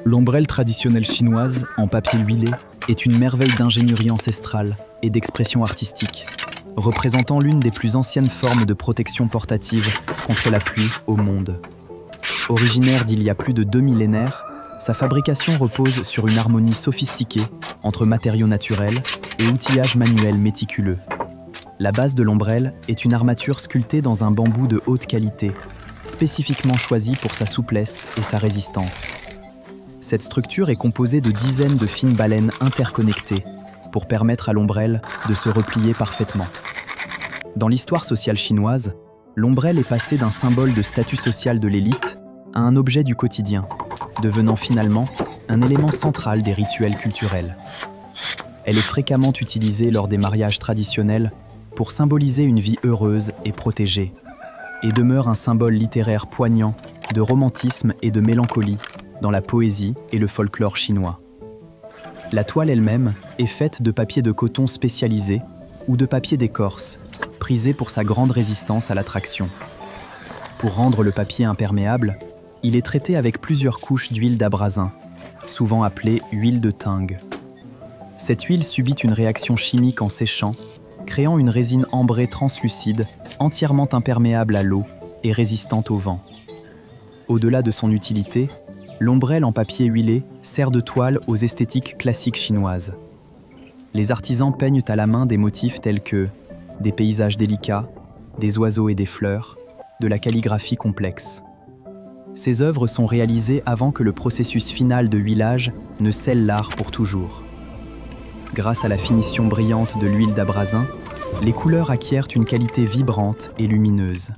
L'ombrelle traditionnelle chinoise, en papier huilé, est une merveille d'ingénierie ancestrale et d'expression artistique, représentant l'une des plus anciennes formes de protection portative contre la pluie au monde. Originaire d'il y a plus de 2 millénaires, sa fabrication repose sur une harmonie sophistiquée entre matériaux naturels et outillage manuel méticuleux. La base de l'ombrelle est une armature sculptée dans un bambou de haute qualité, spécifiquement choisi pour sa souplesse et sa résistance. Cette structure est composée de dizaines de fines balènes interconnectées pour permettre à l'ombrelle de se replier parfaitement. Dans l'histoire sociale chinoise, l'ombrelle est passée d'un symbole de statut social de l'élite à un objet du quotidien, devenant finalement un élément central des rituels culturels. Elle est fréquemment utilisée lors des mariages traditionnels pour symboliser une vie heureuse et protégée, et demeure un symbole littéraire poignant de romantisme et de mélancolie dans la poésie et le folklore chinois. La toile elle-même est faite de papier de coton spécialisé ou de papier d'écorce, prisé pour sa grande résistance à la traction. Pour rendre le papier imperméable, il est traité avec plusieurs couches d'huile d'abrasin, souvent appelée huile de Ting. Cette huile subit une réaction chimique en séchant, créant une résine ambrée translucide, entièrement imperméable à l'eau et résistante au vent. Au-delà de son utilité, l'ombrelle en papier huilé sert de toile aux esthétiques classiques chinoises. Les artisans peignent à la main des motifs tels que des paysages délicats, des oiseaux et des fleurs, de la calligraphie complexe. Ces œuvres sont réalisées avant que le processus final de huilage ne scelle l'art pour toujours. Grâce à la finition brillante de l'huile d'abrasin, les couleurs acquièrent une qualité vibrante et lumineuse.